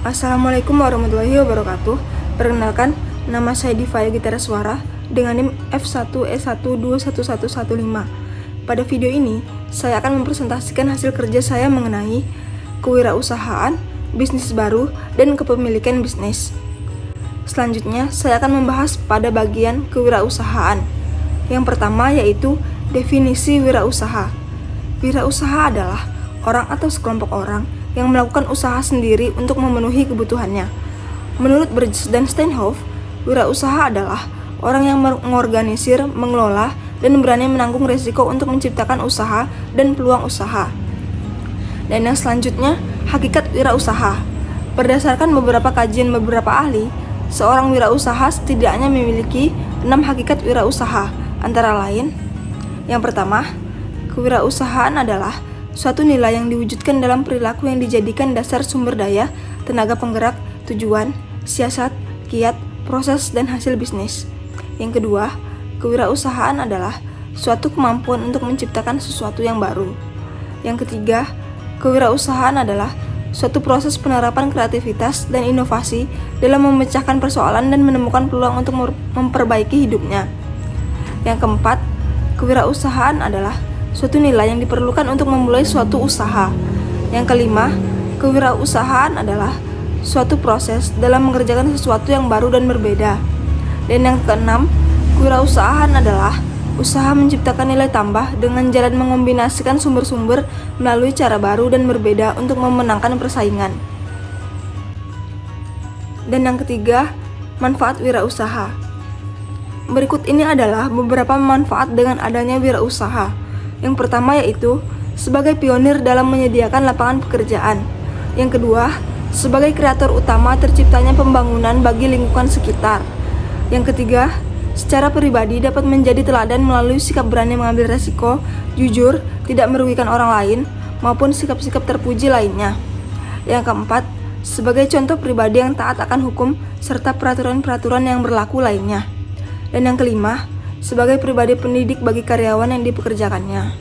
Assalamualaikum warahmatullahi wabarakatuh. Perkenalkan, nama saya Divaya Gitara Suara dengan NIM F1E1211115. Pada video ini, saya akan mempresentasikan hasil kerja saya mengenai kewirausahaan, bisnis baru, dan kepemilikan bisnis. Selanjutnya, saya akan membahas pada bagian kewirausahaan. Yang pertama yaitu definisi wirausaha. Wirausaha adalah orang atau sekelompok orang yang melakukan usaha sendiri untuk memenuhi kebutuhannya. Menurut Burgess dan Steinhoff, wirausaha adalah orang yang mengorganisir, mengelola, dan berani menanggung risiko untuk menciptakan usaha dan peluang usaha. Dan yang selanjutnya, hakikat wirausaha. Berdasarkan beberapa kajian beberapa ahli, seorang wirausaha setidaknya memiliki 6 hakikat wirausaha, antara lain: yang pertama, kewirausahaan adalah suatu nilai yang diwujudkan dalam perilaku yang dijadikan dasar sumber daya, tenaga penggerak, tujuan, siasat, kiat, proses, dan hasil bisnis. Yang kedua, kewirausahaan adalah suatu kemampuan untuk menciptakan sesuatu yang baru. Yang ketiga, kewirausahaan adalah suatu proses penerapan kreativitas dan inovasi dalam memecahkan persoalan dan menemukan peluang untuk memperbaiki hidupnya. Yang keempat, kewirausahaan adalah suatu nilai yang diperlukan untuk memulai suatu usaha. Yang kelima, kewirausahaan adalah suatu proses dalam mengerjakan sesuatu yang baru dan berbeda. Dan yang keenam, kewirausahaan adalah usaha menciptakan nilai tambah dengan jalan mengombinasikan sumber-sumber melalui cara baru dan berbeda untuk memenangkan persaingan. Dan yang ketiga, manfaat wirausaha. Berikut ini adalah beberapa manfaat dengan adanya wirausaha. Yang pertama yaitu sebagai pionir dalam menyediakan lapangan pekerjaan. Yang kedua, sebagai kreator utama terciptanya pembangunan bagi lingkungan sekitar. Yang ketiga, secara pribadi dapat menjadi teladan melalui sikap berani mengambil resiko, jujur, tidak merugikan orang lain, maupun sikap-sikap terpuji lainnya. Yang keempat, sebagai contoh pribadi yang taat akan hukum serta peraturan-peraturan yang berlaku lainnya. Dan yang kelima, sebagai pribadi pendidik bagi karyawan yang dipekerjakannya.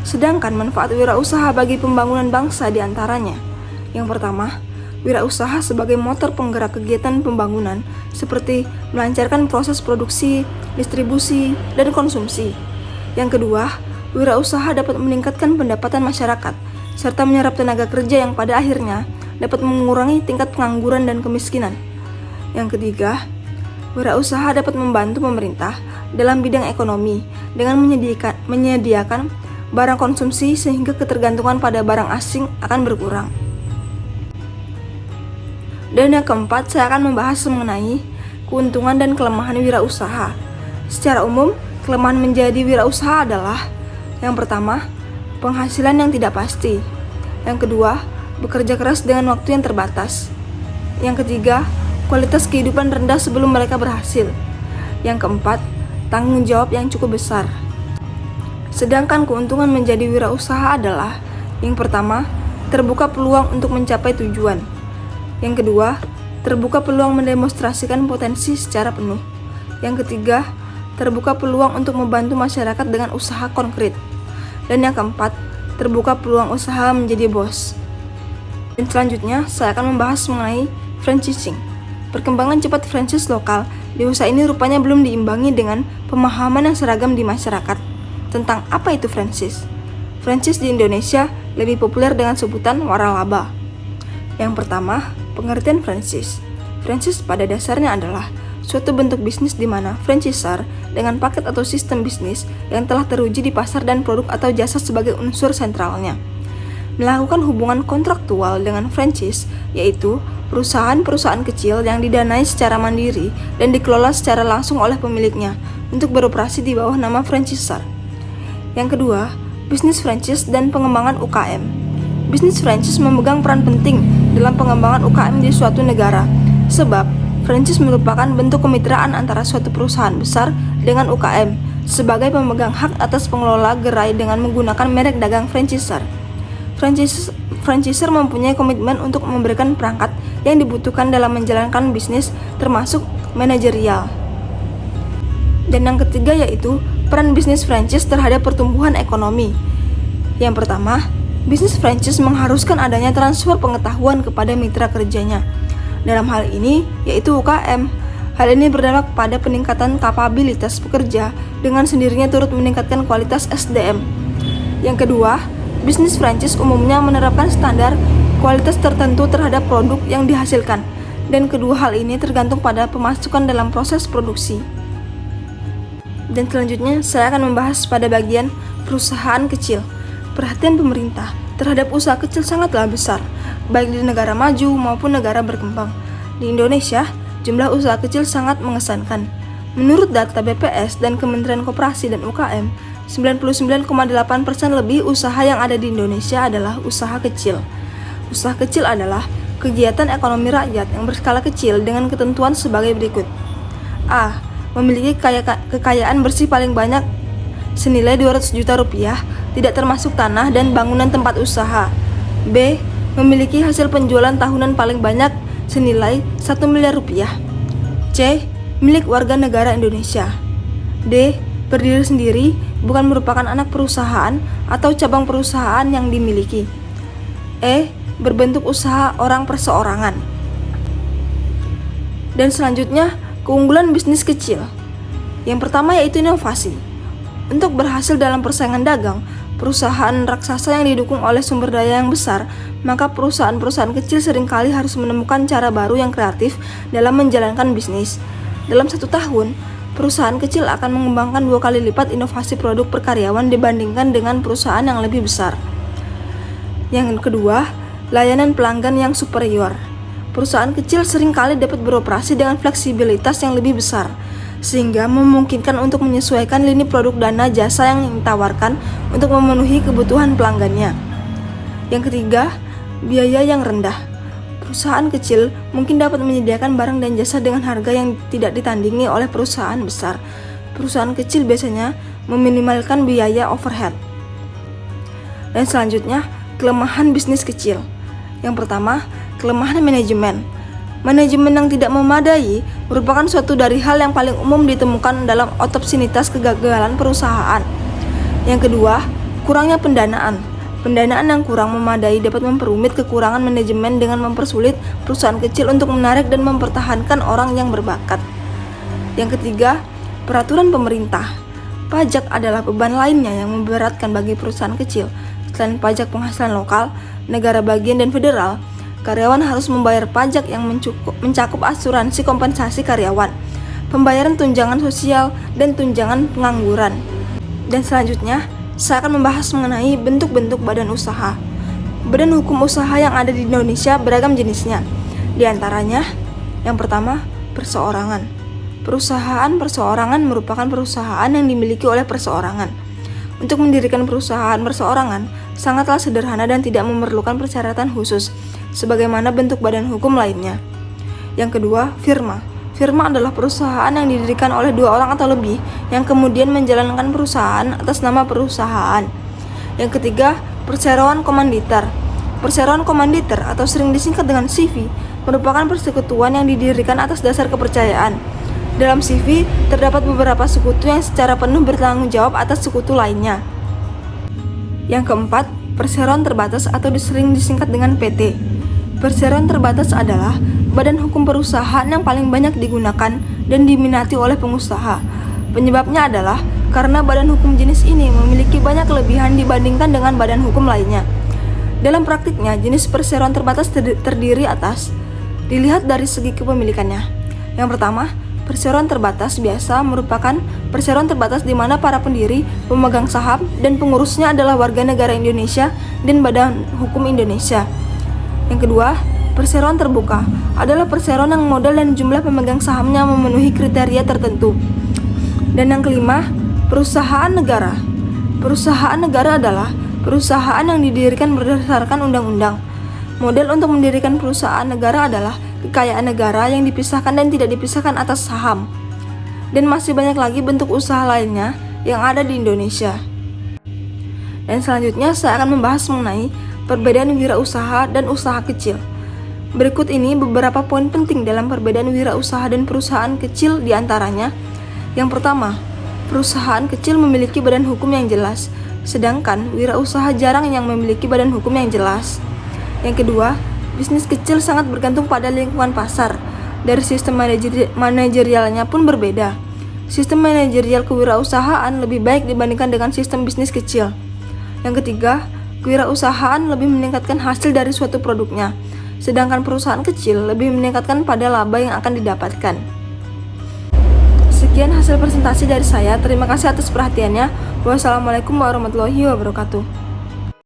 Sedangkan manfaat wirausaha bagi pembangunan bangsa diantaranya: yang pertama, wirausaha sebagai motor penggerak kegiatan pembangunan seperti melancarkan proses produksi, distribusi, dan konsumsi. Yang kedua, wirausaha dapat meningkatkan pendapatan masyarakat serta menyerap tenaga kerja yang pada akhirnya dapat mengurangi tingkat pengangguran dan kemiskinan. Yang ketiga, wirausaha dapat membantu pemerintah dalam bidang ekonomi dengan menyediakan barang konsumsi sehingga ketergantungan pada barang asing akan berkurang. Dan yang keempat, saya akan membahas mengenai keuntungan dan kelemahan wirausaha. Secara umum, kelemahan menjadi wirausaha adalah: yang pertama, penghasilan yang tidak pasti. Yang kedua, bekerja keras dengan waktu yang terbatas. Yang ketiga, kualitas kehidupan rendah sebelum mereka berhasil. Yang keempat, tanggung jawab yang cukup besar. Sedangkan keuntungan menjadi wirausaha adalah: yang pertama, terbuka peluang untuk mencapai tujuan. Yang kedua, terbuka peluang mendemonstrasikan potensi secara penuh. Yang ketiga, terbuka peluang untuk membantu masyarakat dengan usaha konkret. Dan yang keempat, terbuka peluang usaha menjadi bos. Dan selanjutnya, saya akan membahas mengenai franchising. Perkembangan cepat franchise lokal di usaha ini rupanya belum diimbangi dengan pemahaman yang seragam di masyarakat tentang apa itu franchise. Franchise di Indonesia lebih populer dengan sebutan waralaba. Yang pertama, pengertian franchise. Franchise pada dasarnya adalah suatu bentuk bisnis di mana franchisor dengan paket atau sistem bisnis yang telah teruji di pasar dan produk atau jasa sebagai unsur sentralnya. Melakukan hubungan kontraktual dengan franchise, yaitu perusahaan-perusahaan kecil yang didanai secara mandiri dan dikelola secara langsung oleh pemiliknya untuk beroperasi di bawah nama franchisor. Yang kedua, bisnis franchise dan pengembangan UKM. Bisnis franchise memegang peran penting dalam pengembangan UKM di suatu negara, sebab franchise merupakan bentuk kemitraan antara suatu perusahaan besar dengan UKM sebagai pemegang hak atas pengelola gerai dengan menggunakan merek dagang franchisor. Franchisor mempunyai komitmen untuk memberikan perangkat yang dibutuhkan dalam menjalankan bisnis, termasuk manajerial. Dan yang ketiga yaitu peran bisnis franchise terhadap pertumbuhan ekonomi. Yang pertama, Bisnis franchise mengharuskan adanya transfer pengetahuan kepada mitra kerjanya. Dalam hal ini, yaitu UKM. Hal ini berdampak pada peningkatan kapabilitas pekerja, dengan sendirinya turut meningkatkan kualitas SDM. Yang kedua, bisnis franchise umumnya menerapkan standar kualitas tertentu terhadap produk yang dihasilkan, dan kedua hal ini tergantung pada pemasukan dalam proses produksi. Dan selanjutnya, saya akan membahas pada bagian perusahaan kecil. Perhatian pemerintah terhadap usaha kecil sangatlah besar, baik di negara maju maupun negara berkembang. Di Indonesia, jumlah usaha kecil sangat mengesankan. Menurut data BPS dan Kementerian Koperasi dan UKM, 99,8% lebih usaha yang ada di Indonesia adalah usaha kecil. Usaha kecil adalah kegiatan ekonomi rakyat yang berskala kecil dengan ketentuan sebagai berikut. A. Memiliki kekayaan bersih paling banyak senilai 200 juta rupiah, tidak termasuk tanah dan bangunan tempat usaha. B. Memiliki hasil penjualan tahunan paling banyak senilai 1 miliar rupiah. C. Milik warga negara Indonesia. D. Berdiri sendiri, bukan merupakan anak perusahaan atau cabang perusahaan yang dimiliki. E. Berbentuk usaha orang perseorangan. Dan selanjutnya, keunggulan bisnis kecil. Yang pertama yaitu inovasi. Untuk berhasil dalam persaingan dagang, perusahaan raksasa yang didukung oleh sumber daya yang besar, maka perusahaan-perusahaan kecil seringkali harus menemukan cara baru yang kreatif dalam menjalankan bisnis. Dalam 1 tahun, perusahaan kecil akan mengembangkan 2 kali lipat inovasi produk per karyawan dibandingkan dengan perusahaan yang lebih besar. Yang kedua, layanan pelanggan yang superior. Perusahaan kecil seringkali dapat beroperasi dengan fleksibilitas yang lebih besar, sehingga memungkinkan untuk menyesuaikan lini produk dana jasa yang ditawarkan untuk memenuhi kebutuhan pelanggannya. Yang ketiga, biaya yang rendah. Perusahaan kecil mungkin dapat menyediakan barang dan jasa dengan harga yang tidak ditandingi oleh perusahaan besar. Perusahaan kecil biasanya meminimalkan biaya overhead. Dan selanjutnya, kelemahan bisnis kecil. Yang pertama, kelemahan manajemen. Manajemen yang tidak memadai merupakan suatu dari hal yang paling umum ditemukan dalam otopsinitas kegagalan perusahaan. Yang kedua, kurangnya pendanaan. Pendanaan yang kurang memadai dapat memperumit kekurangan manajemen dengan mempersulit perusahaan kecil untuk menarik dan mempertahankan orang yang berbakat. Yang ketiga, peraturan pemerintah. Pajak adalah beban lainnya yang memberatkan bagi perusahaan kecil. Selain pajak penghasilan lokal, negara bagian dan federal, karyawan harus membayar pajak yang mencakup asuransi kompensasi karyawan, pembayaran tunjangan sosial, dan tunjangan pengangguran. Dan selanjutnya, saya akan membahas mengenai bentuk-bentuk badan usaha. Badan hukum usaha yang ada di Indonesia beragam jenisnya. Di antaranya, yang pertama, perseorangan. Perusahaan perseorangan merupakan perusahaan yang dimiliki oleh perseorangan. Untuk mendirikan perusahaan perseorangan sangatlah sederhana dan tidak memerlukan persyaratan khusus, sebagaimana bentuk badan hukum lainnya. Yang kedua, firma. Firma adalah perusahaan yang didirikan oleh 2 orang atau lebih yang kemudian menjalankan perusahaan atas nama perusahaan. Yang ketiga, perseroan komanditer. Perseroan komanditer atau sering disingkat dengan CV merupakan persekutuan yang didirikan atas dasar kepercayaan. Dalam CV terdapat beberapa sekutu yang secara penuh bertanggung jawab atas sekutu lainnya. Yang keempat, perseroan terbatas atau sering disingkat dengan PT. Perseroan terbatas adalah badan hukum perusahaan yang paling banyak digunakan dan diminati oleh pengusaha. Penyebabnya adalah karena badan hukum jenis ini memiliki banyak kelebihan dibandingkan dengan badan hukum lainnya. Dalam praktiknya, jenis perseroan terbatas terdiri atas dilihat dari segi kepemilikannya. Yang pertama, perseroan terbatas biasa merupakan perseroan terbatas di mana para pendiri, pemegang saham, dan pengurusnya adalah warga negara Indonesia dan badan hukum Indonesia. Yang kedua, perseroan terbuka adalah perseroan yang modal dan jumlah pemegang sahamnya memenuhi kriteria tertentu. Dan yang kelima, perusahaan negara. Perusahaan negara adalah perusahaan yang didirikan berdasarkan undang-undang. Model untuk mendirikan perusahaan negara adalah kekayaan negara yang dipisahkan dan tidak dipisahkan atas saham. Dan masih banyak lagi bentuk usaha lainnya yang ada di Indonesia. Dan selanjutnya saya akan membahas mengenai perbedaan wirausaha dan usaha kecil. Berikut ini beberapa poin penting dalam perbedaan wirausaha dan perusahaan kecil diantaranya. Yang pertama, perusahaan kecil memiliki badan hukum yang jelas. Sedangkan wirausaha jarang yang memiliki badan hukum yang jelas. Yang kedua, bisnis kecil sangat bergantung pada lingkungan pasar. Dari sistem manajerialnya pun berbeda. Sistem manajerial kewirausahaan lebih baik dibandingkan dengan sistem bisnis kecil. Yang ketiga, kewirausahaan lebih meningkatkan hasil dari suatu produknya, sedangkan perusahaan kecil lebih meningkatkan pada laba yang akan didapatkan. Sekian hasil presentasi dari saya. Terima kasih atas perhatiannya. Wassalamualaikum warahmatullahi wabarakatuh.